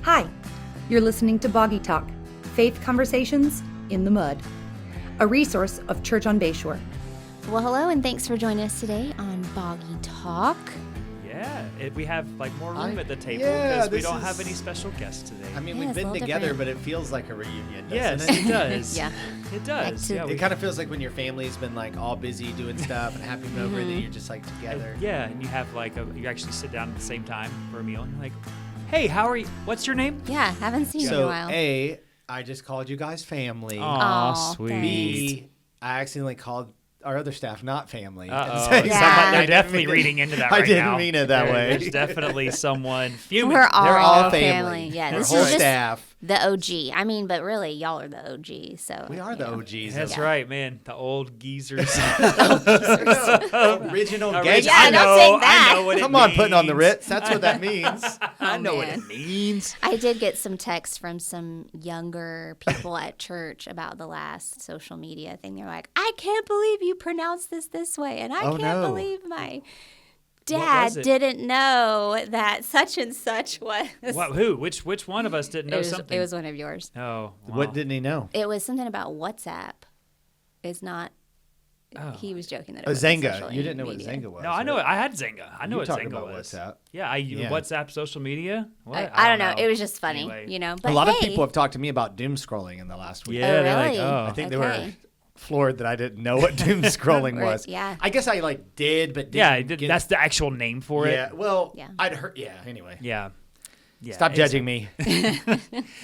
Hi, you're listening to Boggy Talk, Faith Conversations in the Mud, a resource of Church on Bayshore. Well, hello, and thanks for joining us today on Boggy Talk. Yeah, we have more room at the table because we don't have any special guests today. I mean, we've been together, but it feels like a reunion, Yes, doesn't it does. Yeah. It does. Yeah, it kind of feels like when your family's been all busy doing stuff and having over that you're just together. Yeah, and you have you actually sit down at the same time for a meal and you're like, hey, how are you? What's your name? Yeah, haven't seen you in a while. A, I just called you guys family. Aw, sweet. Thanks. B, I accidentally called our other staff not family. Uh-oh. Yeah. They're definitely reading into that right I didn't now. mean it that way. There's definitely someone fuming. We're They're all family. Yeah, Our this whole is just staff. the OG. I mean, but really, y'all are the OG. So We are the OGs. That's Yeah. right, man. The old geezers. Original gang. Yeah, don't say that. I know what it Come on, putting on the means. Ritz. That's what that means. I know what man. it means. I did get some texts from some younger people at church about the last social media thing. They're like, I can't believe you pronounced this way. And I can't believe my dad didn't know that such and such was. What, who? Which one of us didn't know something? It was one of yours. Oh, wow. What didn't he know? It was something about WhatsApp. It's not. Oh. He was joking that it A was Zynga. You didn't know what Zynga was. No, I know. I had Zynga. I know You what talk Zynga about was. WhatsApp. Yeah, WhatsApp social media. What? I don't know. It was just funny, Anyway. you know. But A lot of hey, people have talked to me about doom scrolling in the last week. Yeah, Oh, they're really? like, oh. I think they were Okay. floored that I didn't know what doom scrolling Right, was. yeah. I guess I did, but didn't Yeah, get that's the actual name for Yeah, it. well, Yeah. I'd heard. Yeah, anyway. Yeah. Stop judging me.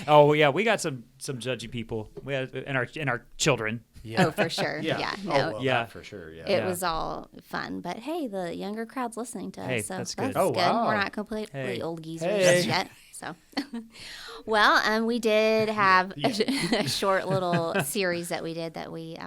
Oh yeah, we got some judgy people. We had in our children. Yeah. Oh, for sure. Yeah. Oh, No. well, Yeah. that for sure. Yeah. It was all fun, but hey, the younger crowd's listening to us, Hey, so that's that's good. good. Oh, wow. We're not completely Hey. old geezers Hey. yet. So, well, we did have a short little series that we did that we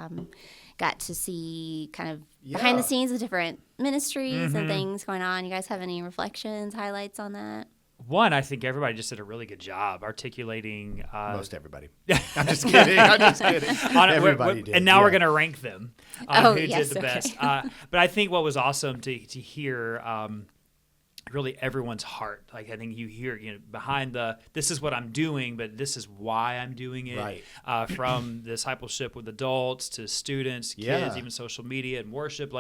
got to see kind of behind the Yeah. scenes of different ministries and things going on. You guys have any reflections, highlights on that? One, I think everybody just did a really good job articulating. Most everybody. I'm just kidding. Everybody did. And now we're yeah. going to rank them. Oh, Who yes, did the okay. best? But I think what was awesome to hear. Really, everyone's heart. Like I think you hear, behind this is what I'm doing, but this is why I'm doing it. Right. From discipleship with adults to students, kids, Yeah. even social media and worship.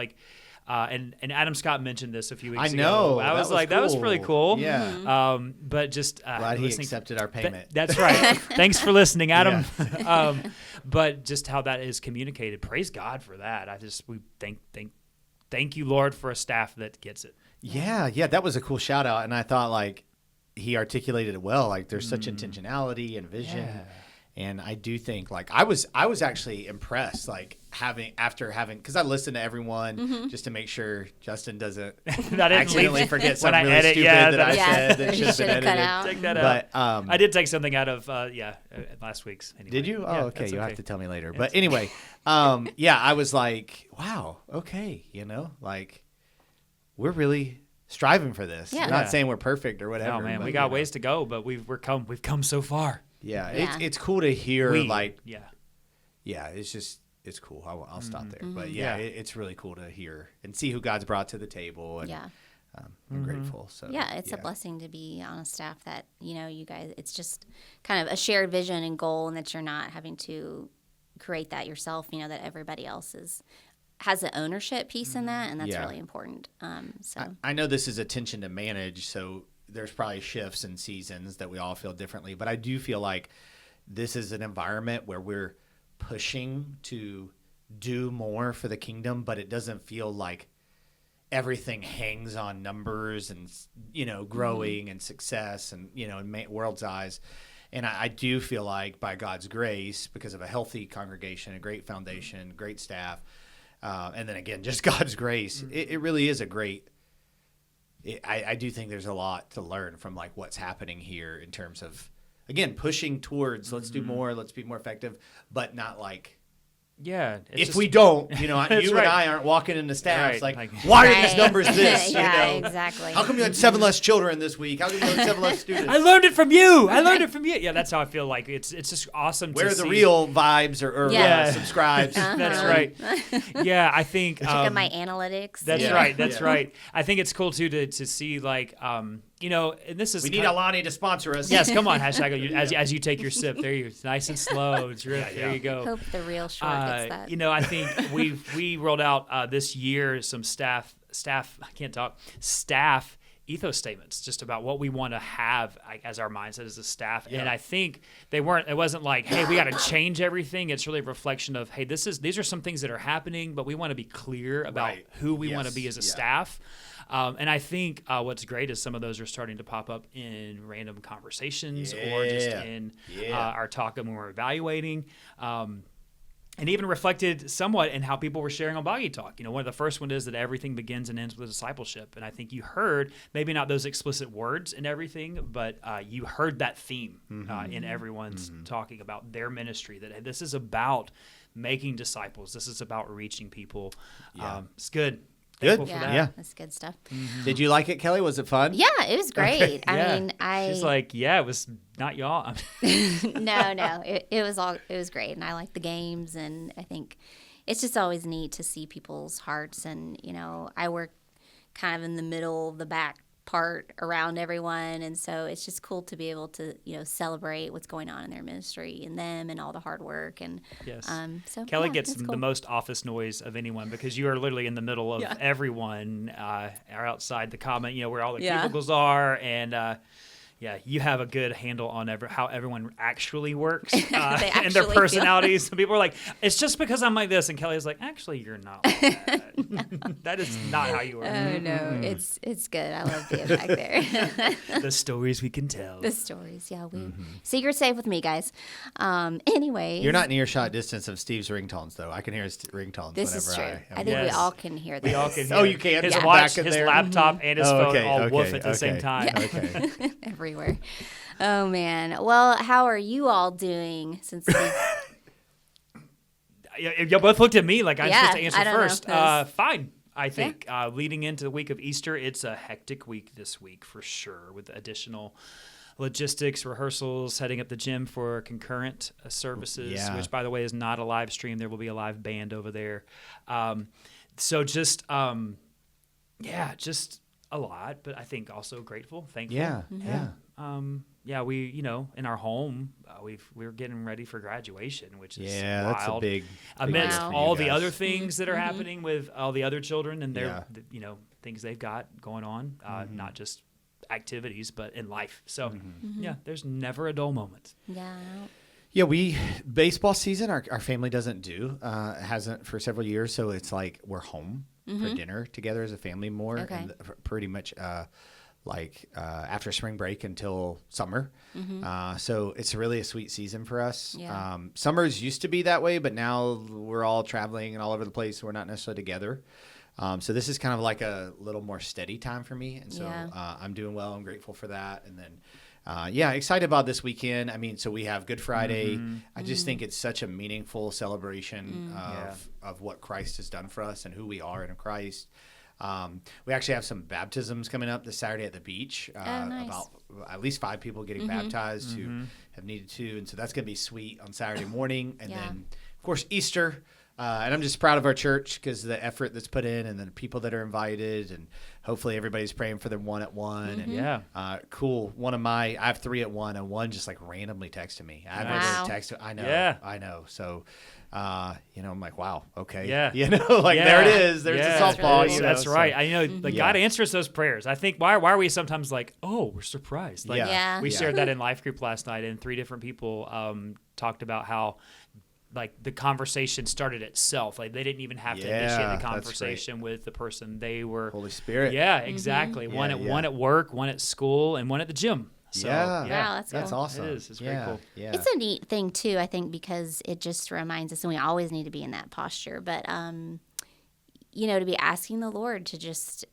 And Adam Scott mentioned this a few weeks I know. ago. I was like, cool. that was pretty cool. Yeah. But just Glad he listening- accepted our payment. That's right. Thanks for listening, Adam. But just how that is communicated, praise God for that. We thank you, Lord, for a staff that gets it. Yeah, that was a cool shout out, and I thought he articulated it well. There's such intentionality and vision, Yeah. and I do think I was actually impressed. Because I listened to everyone just to make sure Justin doesn't accidentally forget when something I really edit, stupid yeah, that I said that you should have been cut edited. out. Take that out. But I did take something out of last week's. Anyway. did you? Oh, Yeah, okay. that's You'll have to tell me later. But anyway, I was like, wow, okay, we're really striving for this. Yeah. Not Yeah. saying we're perfect or whatever. Oh man, but, we got ways to go, but we've come so far. Yeah, Yeah. it's cool to hear Yeah. it's cool. I'll stop there. But Yeah. it's really cool to hear and see who God's brought to the table. And, Yeah. I'm grateful. So It's a blessing to be on a staff that, you guys, it's just kind of a shared vision and goal, and that you're not having to create that yourself, that everybody else has the ownership piece in that, and that's really important. I know this is a tension to manage, so there's probably shifts and seasons that we all feel differently. But I do feel like this is an environment where we're pushing to do more for the kingdom, but it doesn't feel like everything hangs on numbers and growing and success and in world's eyes. And I do feel like by God's grace, because of a healthy congregation, a great foundation, great staff, and then again just God's grace, it really is a great. I do think there's a lot to learn from what's happening here in terms of, again, pushing towards let's do more, let's be more effective, but not Yeah. if we don't, you That's and right. I aren't walking into staffs Right. why are these numbers this? Yeah, exactly. How come you had 7 less children this week? How come you had 7 less students? I learned it from you. Yeah, that's how I feel like. It's just awesome Where to are the see. real vibes or Yeah. subscribes? That's right. Yeah, I think Check out my analytics. That's Yeah. right. That's Yeah. right. I think it's cool too to see and this is we need Alani to sponsor us. Yes, come on, hashtag as you take your sip. There you nice and slow. There you go. Hope the real short gets that. I think we rolled out this year some staff ethos statements just about what we want to have as our mindset as a staff. And I think it wasn't like, hey, we got to change everything. It's really a reflection of, hey, these are some things that are happening, but we want to be clear about who we want to be as a staff. And I think what's great is some of those are starting to pop up in random conversations or just in our talk when we're evaluating. And even reflected somewhat in how people were sharing on Boggy Talk. One of the first one is that everything begins and ends with discipleship. And I think you heard, maybe not those explicit words in everything, but you heard that theme in everyone's talking about their ministry, that this is about making disciples. This is about reaching people. It's good. Thankful for that. Yeah, that's good stuff. Did you like it, Kelly? Was it fun? Yeah, it was great. Okay. I mean, She's like, it was not y'all. No, it was great, and I like the games, and I think it's just always neat to see people's hearts. And I work kind of in the middle, the back part around everyone, and so it's just cool to be able to celebrate what's going on in their ministry and them and all the hard work. And so Kelly gets the most office noise of anyone because you are literally in the middle of everyone, or outside the comment, where all the cubicles are, and you have a good handle on how everyone actually works and their personalities. Some people are like, it's just because I'm like this. And Kelly's like, actually, you're not like that. That is not how you work. Oh, no. It's good. I love being back there. The stories we can tell. The stories, Secret safe with me, guys. Anyway. You're not in earshot distance of Steve's ringtones, though. I can hear his ringtones this whenever is true. I think we all can hear this. We all can hear. Oh, you can? His Yeah. watch, Back in his there? laptop, and his phone all woof at the same time. Yeah. Okay. Everywhere. Oh, man. Well, how are you all doing since You both looked at me like I'm supposed to answer I don't first. know. Fine, I think. Leading into the week of Easter, it's a hectic week this week for sure, with additional logistics, rehearsals, heading up the gym for concurrent services, which, by the way, is not a live stream. There will be a live band over there. So just a lot, but I think also grateful, thankful. We, in our home, we're getting ready for graduation, which is wild. That's a big amidst wow. all the other things that are happening with all the other children and their, things they've got going on, not just activities, but in life. So, there's never a dull moment. Yeah. Baseball season, our family doesn't do, hasn't for several years. So it's like we're home for dinner together as a family more. Okay. And pretty much after spring break until summer. So it's really a sweet season for us. Yeah. Summers used to be that way, but now we're all traveling and all over the place. So we're not necessarily together. So this is kind of like a little more steady time for me. And so I'm doing well. I'm grateful for that. And then, excited about this weekend. I mean, so we have Good Friday. I just think it's such a meaningful celebration of what Christ has done for us and who we are in Christ. We actually have some baptisms coming up this Saturday at the beach. Nice. About at least 5 people getting baptized who have needed to. And so that's going to be sweet on Saturday morning. And then, of course, Easter. And I'm just proud of our church because the effort that's put in and the people that are invited, and hopefully everybody's praying for them one at one. And cool. I have 3 at 1, and one just like randomly texted me. I haven't texted. I know. I know. So, I'm like, wow, okay. Yeah. There it is. There's the softball. Really That's right. I know, God answers those prayers. I think, why are we sometimes like, oh, we're surprised? Like, we shared that in life group last night, and 3 different people talked about how, like, the conversation started itself. Like, they didn't even have to initiate the conversation with the person they were. Holy Spirit. Yeah, exactly. One at work, one at school, and one at the gym. So, Wow, that's cool. That's awesome. It is. It's very cool. Yeah. It's a neat thing, too, I think, because it just reminds us, and we always need to be in that posture, but, to be asking the Lord to just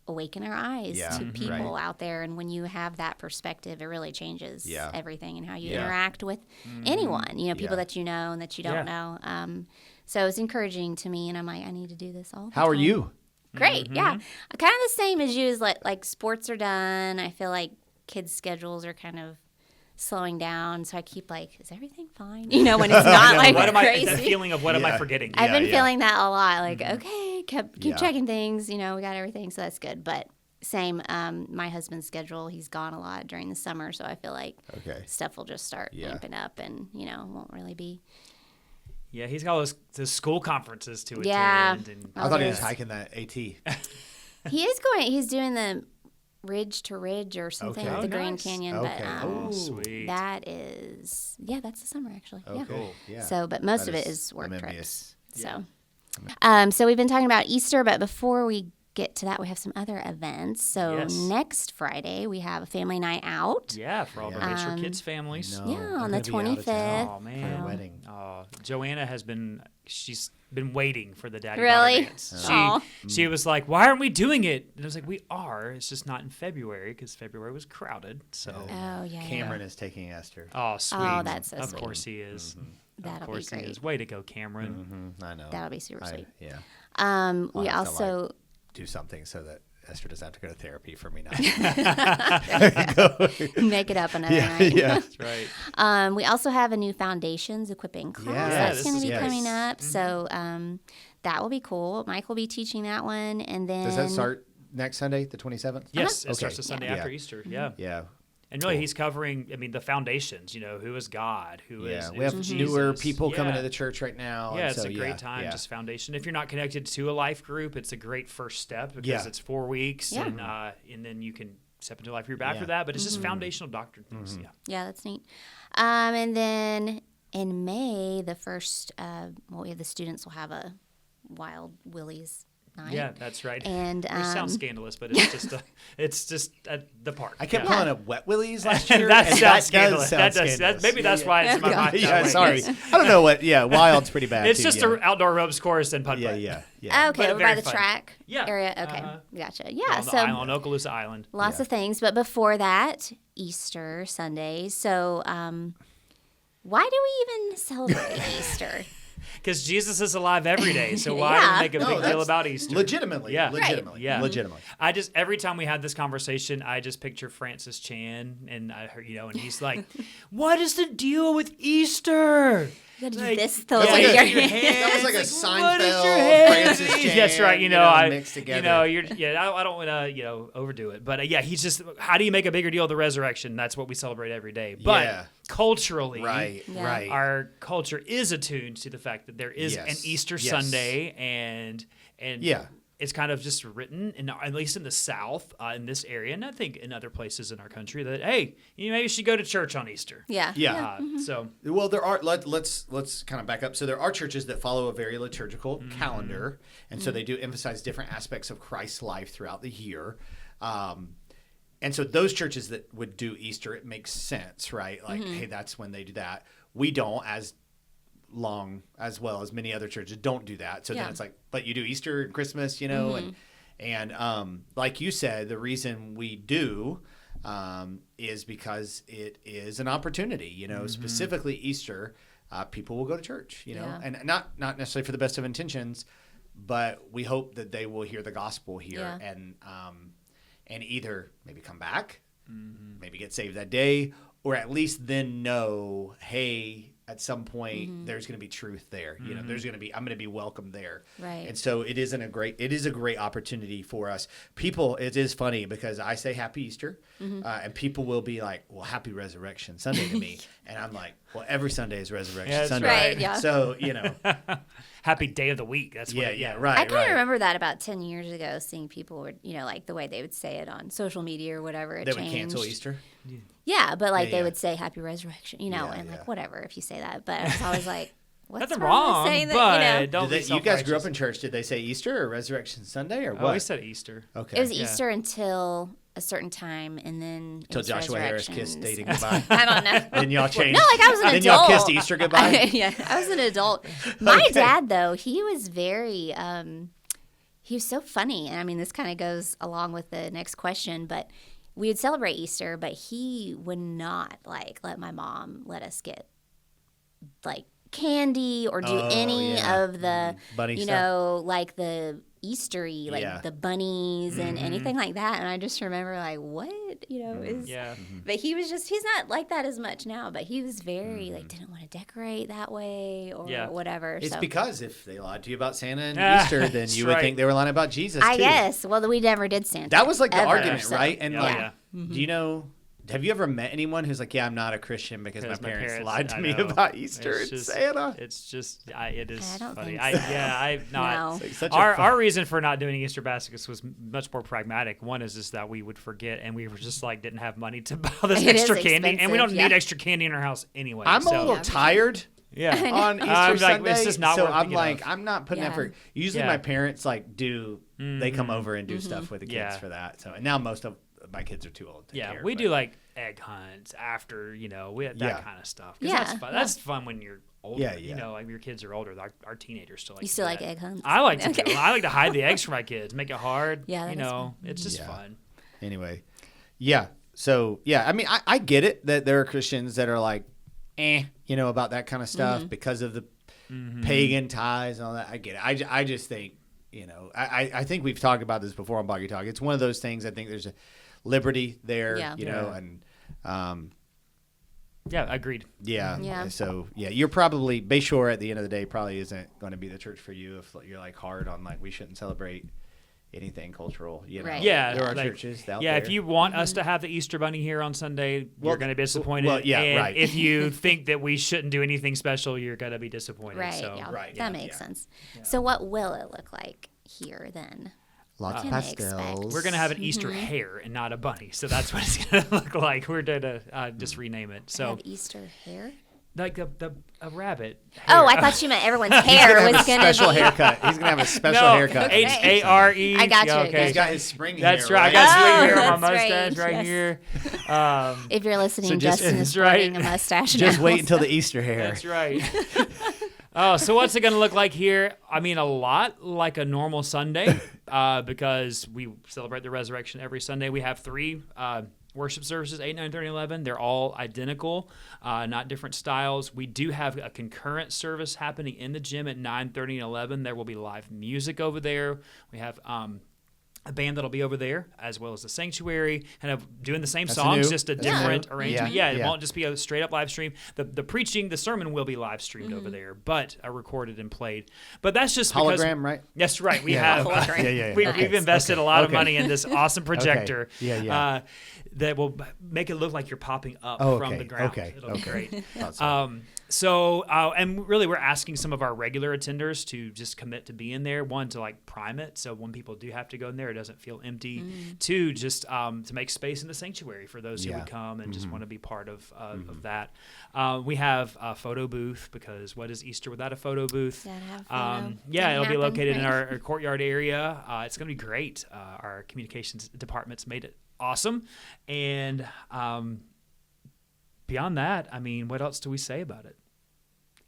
awaken our eyes to people out there. And when you have that perspective, it really changes everything and how you interact with anyone, people that you know and that you don't know. So it's encouraging to me, and I'm like, I need to do this all the time. How are you? Great, yeah. Kind of the same as you. Is like sports are done. I feel like kids' schedules are kind of slowing down, so I keep like, is everything fine? When it's not like crazy. That feeling of what am I forgetting? I've been feeling that a lot. Like, okay, keep checking things. We got everything, so that's good. But Same. My husband's schedule, he's gone a lot during the summer, so I feel like stuff will just start amping up and, won't really be. Yeah, he's got all those school conferences to attend. And I thought he was hiking that AT. He is he's doing the Ridge to Ridge or something at the Grand Canyon. Okay. But, sweet. That is, that's the summer, actually. Okay. Yeah. Cool. Yeah. So, but most of it is work trips. Yeah. So we've been talking about Easter, but before we get to that, we have some other events. So next Friday, we have a family night out. Yeah, for all the Mature Kids families. On the 25th. Oh, man. For a wedding. Oh, Joanna she's been waiting for the daddy Really? dance. She was like, why aren't we doing it? And I was like, we are. It's just not in February because February was crowded. So Cameron is taking Esther. Oh, sweet. Oh, that's so of sweet. course he is. That'll of course be great. he is. Way to go, Cameron. I know. That'll be super sweet. Yeah. We have to, also do something so that Esther doesn't have to go to therapy for me now. make it up another night. Yeah. That's right. We also have a new foundations equipping class that's going to be coming up. So that will be cool. Mike will be teaching that one. And then Does that start next Sunday, the 27th? Yes, it starts the Sunday after Easter. Yeah. Yeah. And really, he's covering, the foundations, who is God, who is we have Jesus. newer people coming to the church right now. Yeah, and it's so, a great time, just foundation. If you're not connected to a life group, it's a great first step because it's 4 weeks, and then you can step into a life group after that. But it's just foundational doctrine things. Yeah, that's neat. And then in May, the first, we have the students will have a Wild Willie's night. Yeah, that's right. And it sounds scandalous, but it's just at the park. I kept calling it Wet Willie's last year. That and sounds scandalous. scandalous. Maybe that's why it's in my mind. Yeah, sorry. I don't know what. Yeah, Wild's pretty bad. It's just an outdoor ropes course and putt. Yeah. Okay, But over by very the fun. track area. Okay, gotcha. Yeah, so on Okaloosa Island. Lots of things, but before that, Easter Sunday. So, why do we even celebrate Easter? Because Jesus is alive every day, so why do we make a big deal about Easter? Legitimately. I just every time we had this conversation, I just picture Francis Chan, and I heard, and he's like, "What is the deal with Easter?" You gotta like, do this though. That was like a Seinfeld, Francis Chan. That's right. Mixed together. I don't want to, overdo it, but he's just. How do you make a bigger deal of the resurrection? That's what we celebrate every day. But culturally, right. Our culture is attuned to the fact that there is an Easter Sunday, and it's kind of just written, at least in the South, in this area, and I think in other places in our country, that maybe you should go to church on Easter. So there are. Let's kind of back up. So there are churches that follow a very liturgical calendar, and so they do emphasize different aspects of Christ's life throughout the year. And so those churches that would do Easter, it makes sense, right? Like, hey, that's when they do that. We don't, as well as many other churches don't do that. So then it's like, but you do Easter and Christmas, and like you said, the reason we do is because it is an opportunity, specifically Easter, people will go to church, and not necessarily for the best of intentions, but we hope that they will hear the gospel here and either maybe come back, maybe get saved that day, or at least then know, hey, at some point there's going to be truth there. I'm going to be welcome there. Right. And so it is a great opportunity for us. People, it is funny because I say Happy Easter, and people will be like, well, Happy Resurrection Sunday to me. And I'm like, well, every Sunday is Resurrection Sunday. Right, yeah. So, Happy day of the week. That's what right. I kind of remember that about 10 years ago, seeing people would, like the way they would say it on social media or whatever. They would cancel Easter? Yeah, but they would say Happy Resurrection, and whatever if you say that. But I was always like, what's nothing wrong with saying that? Don't be you guys grew up in church. Did they say Easter or Resurrection Sunday or what? We said Easter. Okay. It was Easter until a certain time, and then until Joshua Harris kissed dating goodbye. I don't know. Then y'all changed. No, I was an adult. Then y'all kissed Easter goodbye. I was an adult. My dad, though, he was very. He was so funny, and I mean, this kind of goes along with the next question, but we would celebrate Easter, but he would not let my mom let us get candy or do any of the, bunny you stuff. know, like the Eastery, like Yeah. the bunnies and anything like that. And I just remember like, what, you know, is, but he was just, he's not like that as much now, but he was very like, didn't want to decorate that way or whatever. It's so. because if they lied to you about Santa and Easter, then you would think they were lying about Jesus, I too. guess. Well, we never did Santa. That was like the ever, argument, so. right? And Mm-hmm. do you know, have you ever met anyone who's like, yeah, I'm not a Christian because my parents lied to me know. about Easter It's and just, Santa? It's just, it is I don't funny. think so. I've not. No. It's like Our reason for not doing Easter baskets was much more pragmatic. One is just that we would forget, and we were just like didn't have money to buy this It extra is candy, and we don't expensive, need extra candy in our house anyway. I'm a so. little tired. Yeah, on Easter I'm like, Sunday, it's just not so worth I'm it, like, I'm not putting Yeah. effort. Usually, my parents like do. They come over and do stuff with the kids Yeah. for that. So, and now most of my kids are too old to care. we but- do like egg hunts after we had that kind of stuff. 'Cause that's fun. That's fun when you're older. Yeah. You know, like your kids are older. Like our teenagers still like. You to still do like that. egg hunts? I like to. Okay. I like to hide the eggs for my kids. Make it hard. Yeah, that you is know, it's just fun. Anyway, yeah. So yeah, I mean, I get it that there are Christians that are like, about that kind of stuff because of the pagan ties and all that. I get it. I just think, I think we've talked about this before on Boggy Talk. It's one of those things. I think there's a liberty there, and agreed. Yeah. So you're probably Bayshore at the end of the day probably isn't going to be the church for you if you're like hard on like we shouldn't celebrate anything cultural. Right. Yeah, there are like, churches out yeah. there. If you want us to have the Easter Bunny here on Sunday, you're going to be disappointed. Well, yeah, and right. if you think that we shouldn't do anything special, you're going to be disappointed. Right. So. Yeah. Right, That yeah, makes yeah. sense. So what will it look like here then? Lots of Can I expect? pastels. We're going to have an Easter hare and not a bunny. So that's what it's going to look like. We're going to just rename it. So Have Easter hair? like a rabbit. Oh, hare. I thought you meant everyone's hair was going to be. special haircut. He's gonna have a special No, haircut. Hare. I got you. Okay. He's got his spring That's hair. right. I got Oh, sweet hair on my that's mustache right, here. If you're listening, So just- Justin is that's right. sporting a mustache Just now. wait until the Easter hair. That's right. Oh, so what's it going to look like here? I mean, a lot like a normal Sunday because we celebrate the resurrection every Sunday. We have 3 worship services, 8, 9, 30, 11. They're all identical, not different styles. We do have a concurrent service happening in the gym at 9:30 and 11. There will be live music over there. We have a band that'll be over there, as well as the sanctuary, kind of doing the same That's songs, new. just a That's different new. arrangement. Yeah, It yeah. won't just be a straight up live stream. The preaching, the sermon will be live streamed over there, but recorded and played. But that's just because Hologram, right? That's right. We Yeah. have Hologram. Yeah. we've invested a lot of Okay. money in this awesome projector. Yeah. That will make it look like you're popping up Oh, from okay. the ground. Okay. It'll be great. Awesome. And really, we're asking some of our regular attenders to just commit to being there. One, to like prime it, so when people do have to go in there, it doesn't feel empty. 2, just to make space in the sanctuary for those who would come and just want to be part of that. We have a photo booth because what is Easter without a photo booth? Gotta have photo. Yeah, it'll be Happen, located in right? our courtyard area. It's going to be great. Our communications department's made it awesome, and beyond that, I mean, what else do we say about it?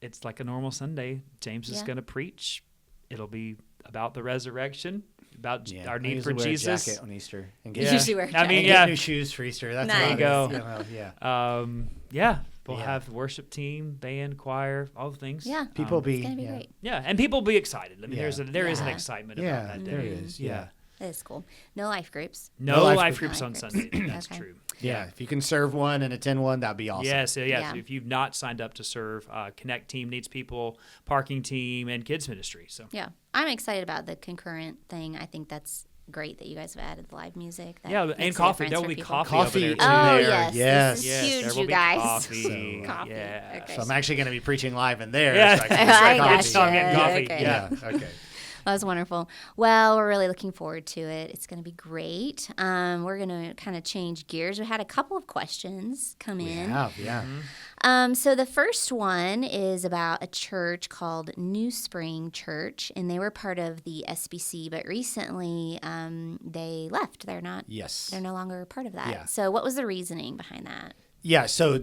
It's like a normal Sunday. James is going to preach. It'll be about the resurrection, about our need for Jesus. I usually wear a jacket on Easter. And You usually wear a I mean, jacket. yeah. New shoes for Easter. That's Nice. about There you it. go. Yeah. We'll have the worship team, band, choir, all the things. Yeah. People It's be. going to be yeah. great. Yeah, and people will be excited. I mean, Yeah. there is an Yeah. excitement about Yeah, that day. there is. Yeah. That is cool. No life groups. No life life groups. groups on No life Sunday. groups. That's Okay. true. Yeah. If you can serve one and attend one, that'd be awesome. Yes, yeah. Yeah. So if you've not signed up to serve, Connect team needs people, parking team, and kids ministry. So Yeah. I'm excited about the concurrent thing. I think that's great that you guys have added the live music. That yeah, makes and a coffee. difference There will for be people. coffee over Coffee there in too. Oh, there. yes. Yes. This is Yes, huge, there will you be guys. coffee. Coffee. Yeah. Okay. So I'm actually going to be preaching live in there. Yeah. So I can I start got coffee. Next time I'm getting coffee. Okay. Yeah. Okay. That was wonderful. Well, we're really looking forward to it. It's going to be great. We're going to kind of change gears. We had a couple of questions come in. Yeah. So the first one is about a church called New Spring Church, and they were part of the SBC, but recently they left. They're not. Yes. They're no longer part of that. Yeah. So what was the reasoning behind that? Yeah, so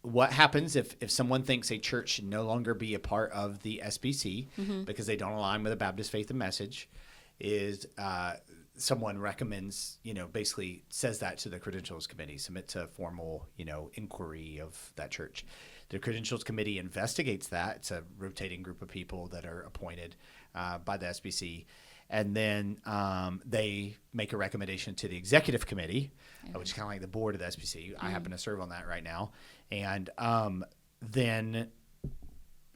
what happens if someone thinks a church should no longer be a part of the SBC because they don't align with the Baptist faith and message is someone recommends, basically says that to the credentials committee, submits a formal, inquiry of that church. The credentials committee investigates that. It's a rotating group of people that are appointed by the SBC. And then they make a recommendation to the executive committee, which is kind of like the board of the SBC. I happen to serve on that right now. And then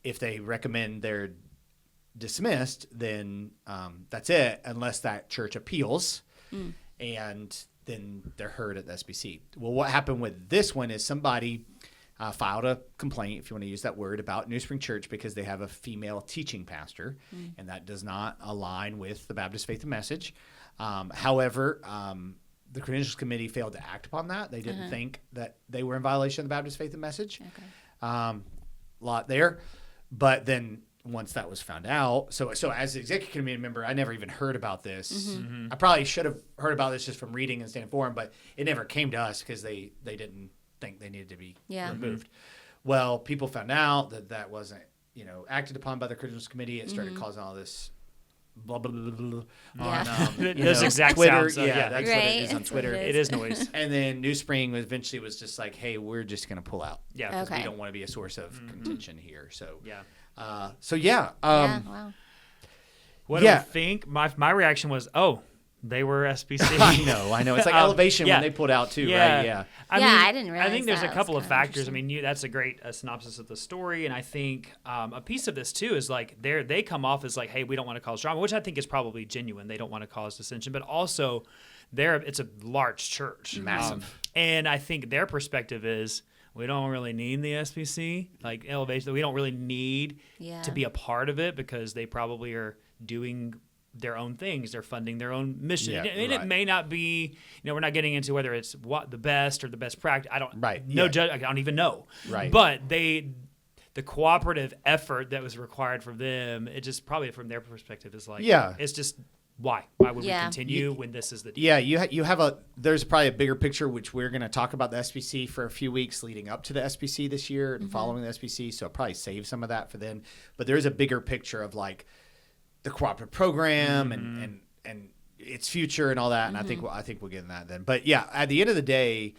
if they recommend they're dismissed, then that's it, unless that church appeals. And then they're heard at the SBC. Well, what happened with this one is somebody filed a complaint, if you want to use that word, about New Spring Church because they have a female teaching pastor, and that does not align with the Baptist Faith and Message. However, the Credentials Committee failed to act upon that. They didn't think that they were in violation of the Baptist Faith and Message. A lot there. But then once that was found out, so as the executive committee member, I never even heard about this. I probably should have heard about this just from reading and standing for them, but it never came to us because they didn't think they needed to be removed. Well, people found out that wasn't, acted upon by the Credentials Committee. It started causing all this blah, blah, blah, blah, on those exact Twitter. sounds. That's what it is on Twitter. It is noise. And then New Spring eventually was just like, hey, we're just going to pull out. Yeah. Because we don't want to be a source of contention here. So, wow. What do you think? My reaction was, oh, they were SBC. I know. It's like Elevation when they pulled out too, right? Yeah. I didn't realize I think there's that. a couple of factors. I mean, that's a great synopsis of the story, and I think a piece of this too is like they come off as like, hey, we don't want to cause drama, which I think is probably genuine. They don't want to cause dissension, but also it's a large church, massive, and I think their perspective is, we don't really need the SBC, like Elevation. We don't really need to be a part of it because they probably are doing their own things. They're funding their own mission. It may not be, we're not getting into whether it's what the best or the best practice. I don't I don't even know. Right. But the cooperative effort that was required from them, it just probably from their perspective is like, it's just why would we continue when this is the deal? Yeah. You have there's probably a bigger picture, which we're going to talk about the SBC for a few weeks leading up to the SBC this year and following the SBC. So I'll probably save some of that for then, but there's a bigger picture of like the cooperative program and its future and all that. And I think we'll get in that then. But yeah, at the end of the day,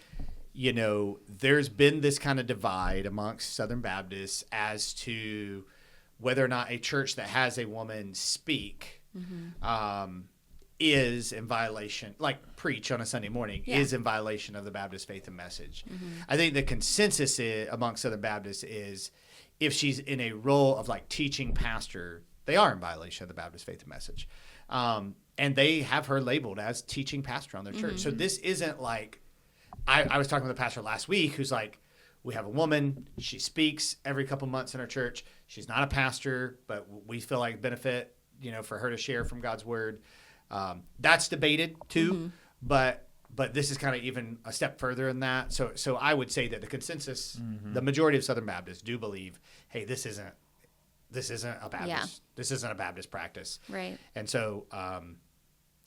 there's been this kind of divide amongst Southern Baptists as to whether or not a church that has a woman speak is in violation, like preach on a Sunday morning, is in violation of the Baptist Faith and Message. I think the consensus amongst Southern Baptists is if she's in a role of like teaching pastor, they are in violation of the Baptist Faith and Message. And they have her labeled as teaching pastor on their church. So this isn't like, I was talking with a pastor last week who's like, we have a woman, she speaks every couple months in our church. She's not a pastor, but we feel like benefit, for her to share from God's word. That's debated too, but this is kind of even a step further than that. So I would say that the consensus, the majority of Southern Baptists do believe, hey, this isn't a Baptist. Yeah. This isn't a Baptist practice. Right. And so,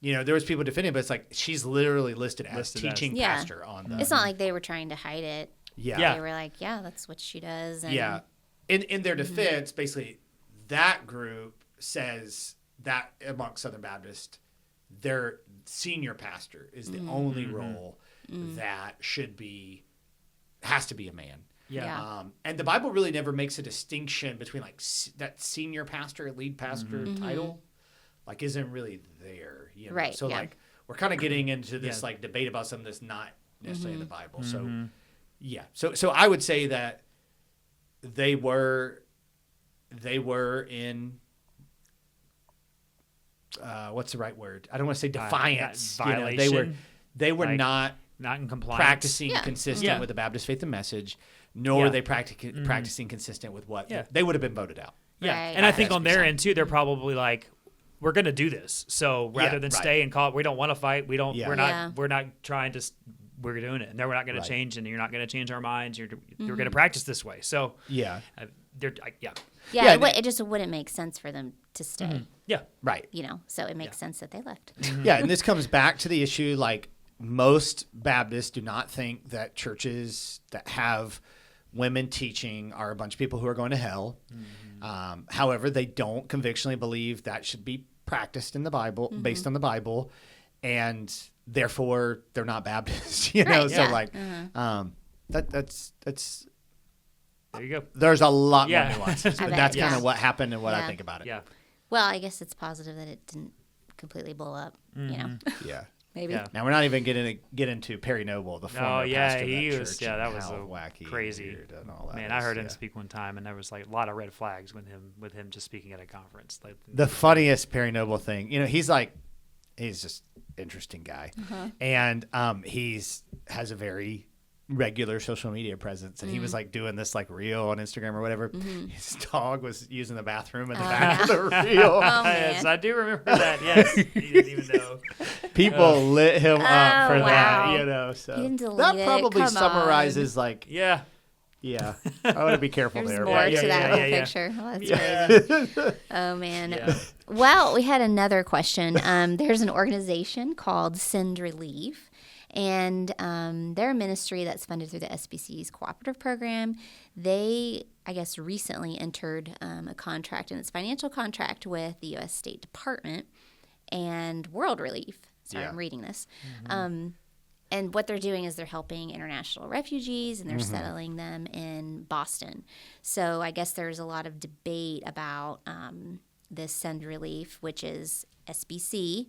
there was people defending, but it's like she's literally listed as teaching pastor on the. It's not like they were trying to hide it. Yeah. They were like, that's what she does. And In their defense, basically, that group says that amongst Southern Baptists, their senior pastor is the only role that has to be a man. Yeah. And the Bible really never makes a distinction between like that senior pastor, lead pastor title, like isn't really there. Right. So like we're kind of getting into this like debate about something that's not necessarily in the Bible. So So I would say that they were in what's the right word? I don't want to say defiance. Violation. They were like, not in compliance. Practicing consistent with the Baptist Faith and Message, nor were they practicing consistent with what they would have been voted out. Yeah, and I think on their end too, they're probably like, we're going to do this. So rather than stay and call it, we don't want to fight. We don't. We're not trying to. We're doing it, and then we're not going to change, and you're not going to change our minds. You're going to practice this way. So it just wouldn't make sense for them to stay. Yeah, right. So it makes sense that they left. Yeah, and this comes back to the issue like most Baptists do not think that churches that have women teaching are a bunch of people who are going to hell. However, they don't convictionally believe that should be practiced in the Bible, based on the Bible. and therefore they're not Baptist, you know? Right, So yeah. like, that's There you go. there's a lot Yeah. more nuances. I But bet, that's kind yeah. of what happened and what I Yeah. think about it. Yeah. Well, I guess it's positive that it didn't completely blow up. You know, Yeah. maybe. Yeah. Now we're not even get into Perry Noble, the former yeah, pastor of he that was. church, Yeah, and that was how a wacky, and crazy. weird and all that Man, I is, heard him yeah. speak one time, and there was like a lot of red flags with him just speaking at a conference. Like, The funniest Perry Noble thing, you know, he's just interesting guy, and he's has a very regular social media presence, and he was like doing this like reel on Instagram or whatever. His dog was using the bathroom in the back of the reel. Oh, yes, man. I do remember that. Yes, he didn't even know. People lit him up for wow. that, you know. So He didn't delete that it. probably Come summarizes like, Yeah, yeah. I want to be careful There's there. more but- to that whole yeah. picture. Well, that's crazy. Oh, man. Yeah. Well, we had another question. There's an organization called Send Relief, and they're a ministry that's funded through the SBC's cooperative program. They, I guess, recently entered a contract, and it's a financial contract with the U.S. State Department and World Relief. Sorry, Yeah. I'm reading this. And what they're doing is they're helping international refugees, and they're settling them in Boston. So I guess there's a lot of debate about this Send Relief, which is SBC.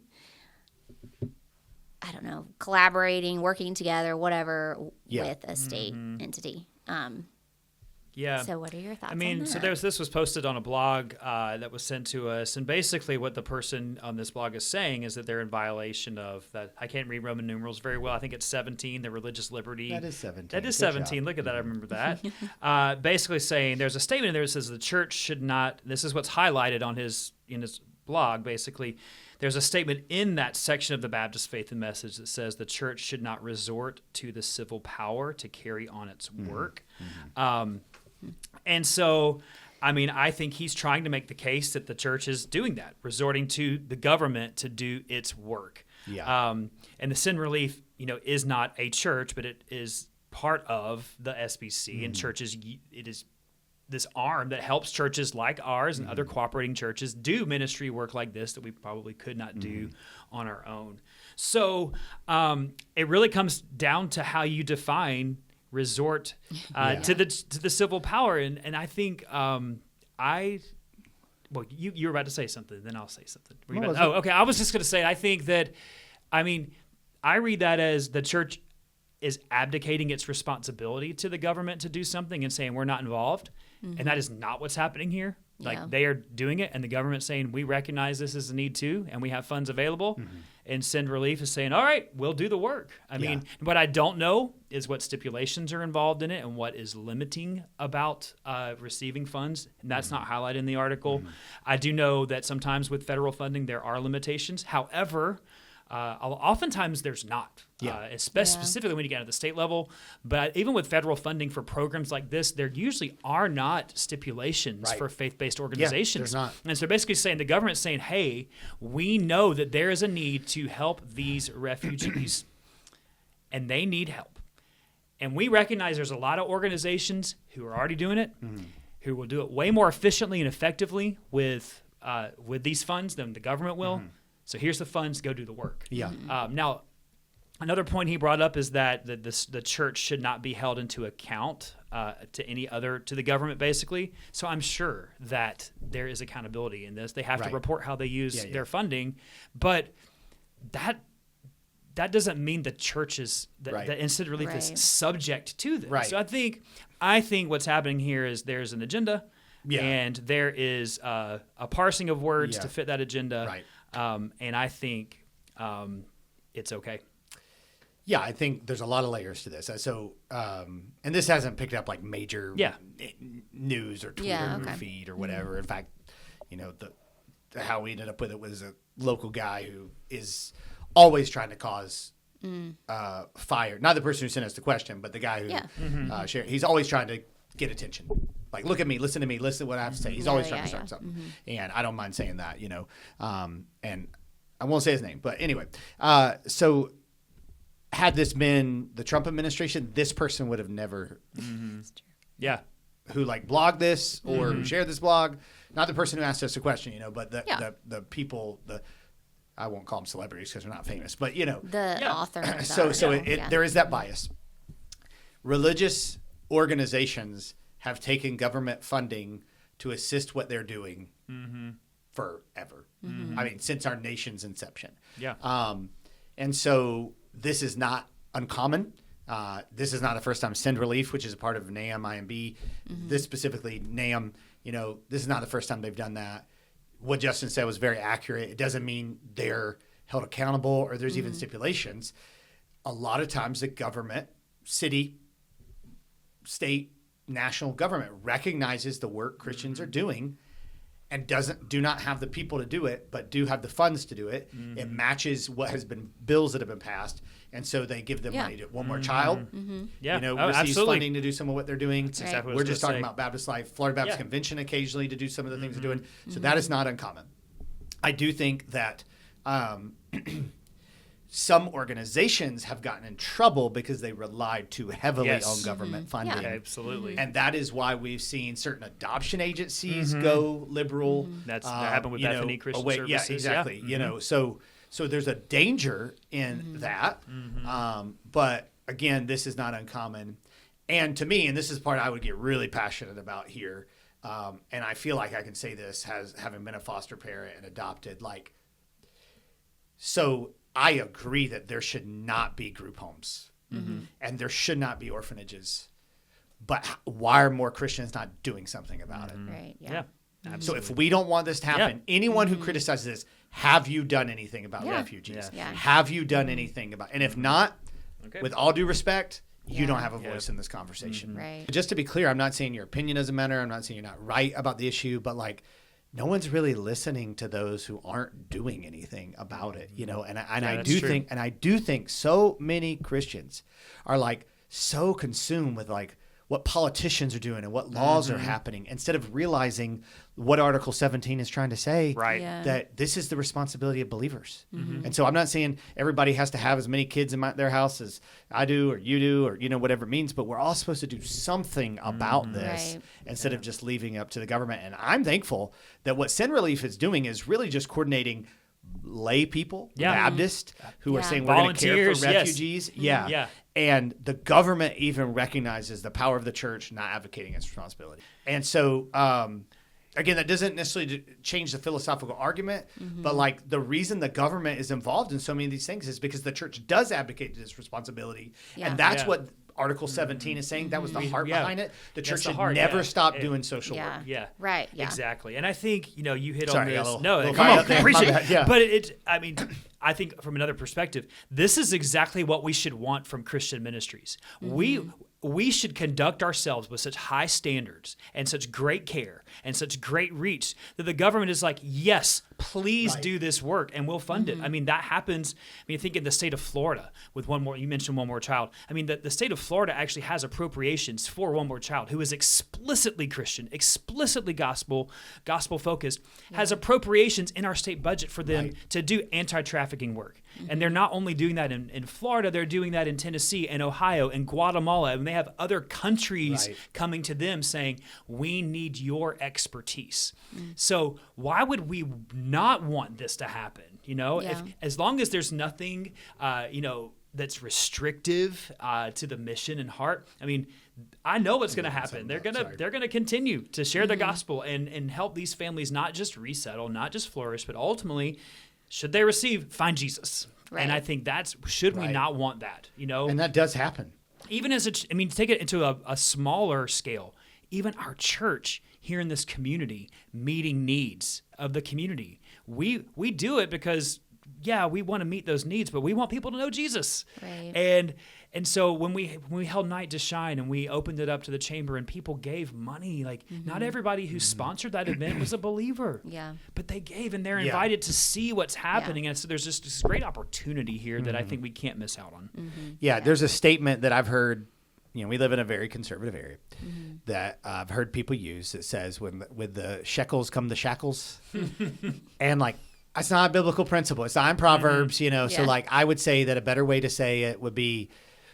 I don't know, collaborating, working together, whatever, Yeah. with a state entity. yeah. So what are your thoughts I mean, on so that? this was posted on a blog that was sent to us, and basically what the person on this blog is saying is that they're in violation of that. I can't read Roman numerals very well. I think it's 17, the religious liberty. That is 17. That is Good 17. job. Look at that. I remember that. Basically saying there's a statement in there that says the church should not. This is what's highlighted on in his blog. Basically, there's a statement in that section of the Baptist Faith and Message that says the church should not resort to the civil power to carry on its work. And so, I mean, I think he's trying to make the case that the church is doing that, resorting to the government to do its work. Yeah. And the Send Relief, is not a church, but it is part of the SBC, and churches. It is this arm that helps churches like ours and other cooperating churches do ministry work like this that we probably could not do on our own. So it really comes down to how you define resort to the civil power, and I think you were about to say something, then I'll say something. Okay. I was just going to say I think that, I mean, I read that as the church is abdicating its responsibility to the government to do something and saying we're not involved, and that is not what's happening here. Like they are doing it, and the government's saying we recognize this as a need too, and we have funds available. And Send Relief is saying, all right, we'll do the work. I mean, what I don't know is what stipulations are involved in it and what is limiting about receiving funds. And that's not highlighted in the article. I do know that sometimes with federal funding, there are limitations. However, oftentimes there's not, specifically when you get at the state level. But even with federal funding for programs like this, there usually are not stipulations for faith-based organizations. there's not. And so basically saying the government's saying, hey, we know that there is a need to help these refugees, and they need help. And we recognize there's a lot of organizations who are already doing it, who will do it way more efficiently and effectively with these funds than the government will. So here's the funds, go do the work. Yeah. Now, another point he brought up is that the church should not be held into account to the government, basically. So I'm sure that there is accountability in this. They have to report how they use their funding, but that doesn't mean the church is the Send Relief is subject to this. Right. So I think what's happening here is there's an agenda, and there is a parsing of words to fit that agenda. Right. And I think it's okay. Yeah, I think there's a lot of layers to this. So, and this hasn't picked up like major news or Twitter feed or whatever. In fact, how we ended up with it was a local guy who is always trying to cause fire. Not the person who sent us the question, but the guy who shared. He's always trying to get attention. Like, look at me, listen to me, listen to what I have to say. He's always trying to start something. And I don't mind saying that, and I won't say his name. But anyway, so had this been the Trump administration, this person would have never who blogged this or who shared this blog. Not the person who asked us a question, but the people, I won't call them celebrities because they're not famous, but you know, the author. There is that bias. Religious organizations have taken government funding to assist what they're doing forever. I mean, since our nation's inception. Yeah. And so this is not uncommon. This is not the first time. Send Relief, which is a part of NAM, IMB, this specifically NAM, you know, this is not the first time they've done that. What Justin said was very accurate. It doesn't mean they're held accountable or there's even stipulations. A lot of times the government, city, state, national government recognizes the work Christians are doing and do not have the people to do it, but do have the funds to do it. It matches what has been bills that have been passed. And so they give them money to One More Child, Yeah. you know, receives absolutely. funding to do some of what they're doing. That's exactly what I We're was just gonna talking say. about Baptist Life, Florida Baptist Convention occasionally to do some of the things they're doing. So that is not uncommon. I do think that some organizations have gotten in trouble because they relied too heavily on government funding. Yeah, absolutely. And that is why we've seen certain adoption agencies go liberal. That happened with Bethany Christian Services. Yeah, exactly. You know, so there's a danger in that. But again, this is not uncommon. And to me, and this is the part I would get really passionate about here, and I feel like I can say this having been a foster parent and adopted, like, so I agree that there should not be group homes and there should not be orphanages. But why are more Christians not doing something about it? Right. Yeah. So if we don't want this to happen, anyone who criticizes this, have you done anything about refugees? Yeah. Have you done anything about? And if not, with all due respect, you don't have a voice in this conversation. Right. Just to be clear, I'm not saying your opinion doesn't matter. I'm not saying you're not right about the issue, but like, no one's really listening to those who aren't doing anything about it, you know. And I do think so many Christians are like so consumed with like what politicians are doing and what laws are happening instead of realizing what Article 17 is trying to say. Right. Yeah. That this is the responsibility of believers. And so I'm not saying everybody has to have as many kids in their house as I do or you do or, you know, whatever it means, but we're all supposed to do something about this instead of just leaving up to the government. And I'm thankful that what Send Relief is doing is really just coordinating lay people, Baptists, who are saying we're going to care for refugees. Yeah. And the government even recognizes the power of the church not advocating its responsibility. And so, again, that doesn't necessarily change the philosophical argument, but like the reason the government is involved in so many of these things is because the church does advocate this responsibility. And that's what Article 17 is saying. That was the heart behind it. The church should never stop doing social work. Yeah. Right. Yeah. Exactly. And I think, you know, you hit Sorry, on this. little Come on, appreciate it. Yeah. But I mean, I think from another perspective, this is exactly what we should want from Christian ministries. We should conduct ourselves with such high standards and such great care and such great reach that the government is like, yes, please do this work and we'll fund it. I mean, that happens. I mean, think in the state of Florida with you mentioned One More Child. I mean, the state of Florida actually has appropriations for One More Child, who is explicitly Christian, explicitly gospel focused, has appropriations in our state budget for them to do anti-trafficking work. And they're not only doing that in Florida, they're doing that in Tennessee and Ohio and Guatemala. And they have other countries coming to them saying, we need your expertise. So why would we not want this to happen? You know, as long as there's nothing, you know, that's restrictive to the mission and heart. I mean, I know what's going to happen. They're going to continue to share the gospel and help these families not just resettle, not just flourish, but ultimately, should they receive, find Jesus. Right. And I think should we not want that, you know? And that does happen. Even to take it into a smaller scale, even our church here in this community, meeting needs of the community. We do it because, we want to meet those needs, but we want people to know Jesus. Right. And so when we held Night to Shine and we opened it up to the chamber and people gave money, like not everybody who sponsored that event was a believer. Yeah. But they gave and they're invited to see what's happening. And so there's just this great opportunity here that I think we can't miss out on. Yeah, there's a statement that I've heard, you know, we live in a very conservative area that I've heard people use that says with the shekels come the shackles. And like, that's not a biblical principle. It's not in Proverbs, you know. So like I would say that a better way to say it would be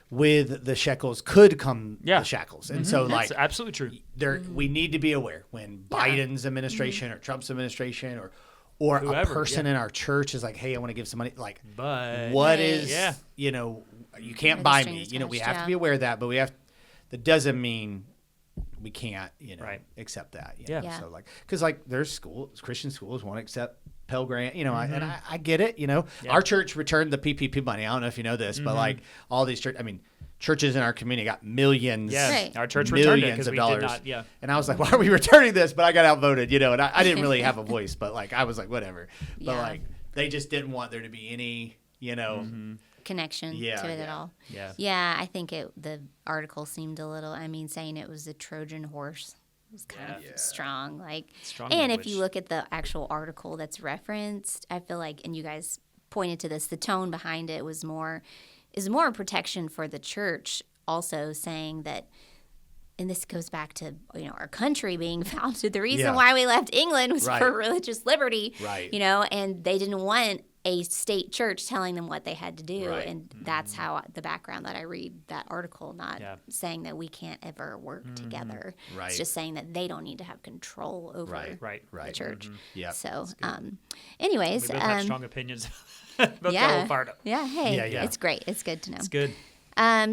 with the shekels could come the shackles. And so like that's absolutely true. We need to be aware when Biden's administration or Trump's administration or whoever, a person in our church is like, hey, I want to give some money. Like, But what is, yeah. you know, you can't Or the buy string me. is You know, we attached, have to be aware of that, but that doesn't mean we can't, you know, Right. accept that. You Yeah. know? Yeah. So like, because like there's Christian schools won't accept Pell Grant, you know, and I get it, you know. Yeah. Our church returned the PPP money. I don't know if you know this, but like all these churches in our community got millions. Yeah, Right. our church returned it Millions because of we dollars. did not. Yeah, And I was like, why are we returning this? But I got outvoted, you know, and I didn't really have a voice, but like I was like, whatever. But Yeah. like they just didn't want there to be any, you know, connection Yeah, to it at yeah. all. Yeah. Yeah, I think the article seemed a little, saying it was a Trojan horse was kind of strong. Like, Strong and language. if you look at the actual article that's referenced, I feel like, and you guys pointed to this, the tone behind it is more protection for the church, also saying that, and this goes back to, our country being founded. The reason Yeah. why we left England was Right. for religious liberty, Right. and they didn't want a state church telling them what they had to do. Right. And that's how the background that I read that article, not Yeah. saying that we can't ever work together. Right. It's just saying that they don't need to have control over Right. right. the Right. church. Yeah. So, anyways, We both have strong opinions. Both go yeah, fired up. yeah. Hey, Yeah, yeah. it's great. It's good to know. It's good.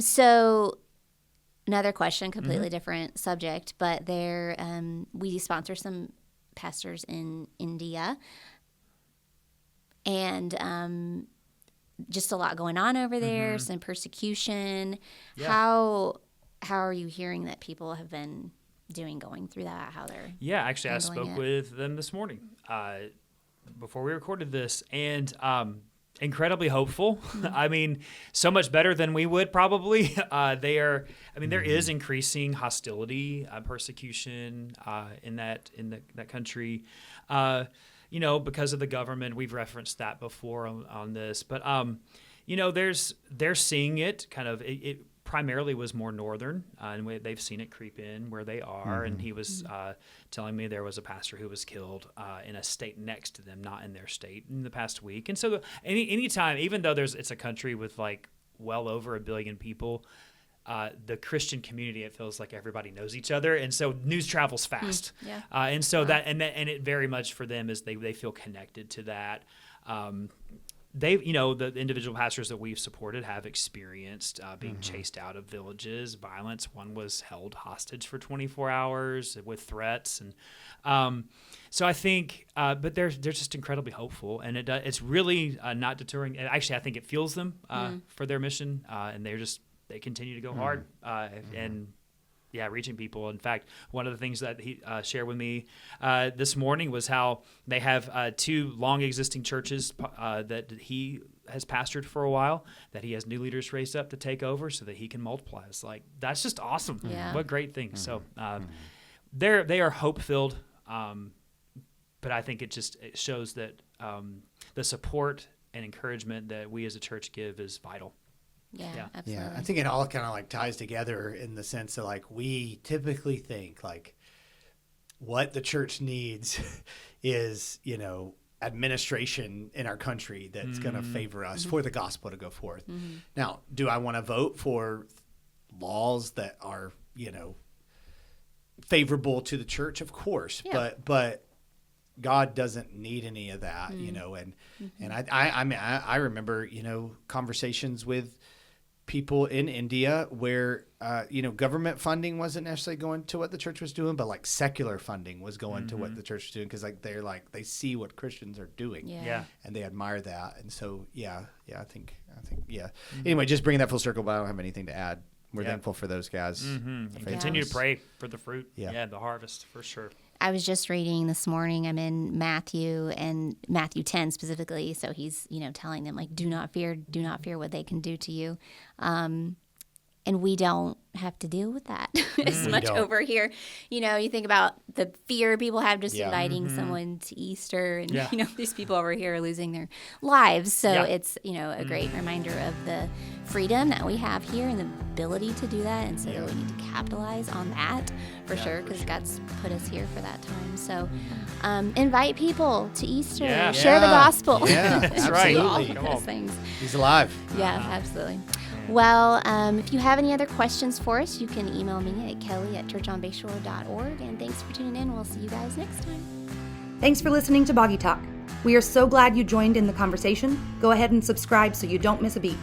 So another question, Mm-hmm. completely different subject, but we sponsor some pastors in India, and just a lot going on over there, some persecution. Mm-hmm. Yeah. How are you hearing that people have been going through that? How they're Yeah, actually, I handling spoke it. with them this morning before we recorded this, and incredibly hopeful. I mean, so much better than we would probably. They are. I mean, there is increasing hostility, persecution in that country. Because of the government. We've referenced that before on this, but they're seeing it kind of. It primarily was more northern, and they've seen it creep in where they are. And he was telling me there was a pastor who was killed in a state next to them, not in their state, in the past week. And so anytime, even though it's a country with like well over 1 billion people, the Christian community, it feels like everybody knows each other, and so news travels fast. Yeah. And so and it very much for them is they feel connected to that. The individual pastors that we've supported have experienced being chased out of villages, violence. One was held hostage for 24 hours with threats, and so I think, but they're just incredibly hopeful, and it's really not deterring. Actually, I think it fuels them for their mission, and they continue to go hard and. Yeah, reaching people. In fact, one of the things that he shared with me this morning was how they have 2 long existing churches that he has pastored for a while, that he has new leaders raised up to take over so that he can multiply. It's like, that's just awesome. Yeah. What great thing. So they are hope-filled, but I think it shows that the support and encouragement that we as a church give is vital. Yeah, absolutely. Yeah, I think it all kind of like ties together in the sense that like we typically think like what the church needs is, administration in our country that's going to favor us for the gospel to go forth. Now, do I want to vote for laws that are, favorable to the church? Of course, Yeah. but God doesn't need any of that, and I remember, conversations with people in India where, government funding wasn't necessarily going to what the church was doing, but like secular funding was going to what the church was doing. Cause like, they see what Christians are doing Yeah. and they admire that. And so, I think. Anyway, just bringing that full circle, but I don't have anything to add. We're thankful for those guys. And Yeah. continue to pray for the fruit. Yeah. The harvest for sure. I was just reading this morning. I'm in Matthew 10 specifically. So he's, telling them like, do not fear what they can do to you. And we don't have to deal with that as much don't. over here. You think about the fear people have just Yeah. inviting someone to Easter, and Yeah. these people over here are losing their lives. So Yeah. it's a great reminder of the freedom that we have here and the ability to do that, and so we need to capitalize on that for sure, because God's put us here for that time. So invite people to Easter, Yeah. share the gospel. Yeah, That's right. Do all absolutely. of Come those on. things. He's alive. Yeah, absolutely. Well, if you have any other questions for us, you can email me at kelly@churchonbayshore.org. And thanks for tuning in. We'll see you guys next time. Thanks for listening to Boggy Talk. We are so glad you joined in the conversation. Go ahead and subscribe so you don't miss a beat.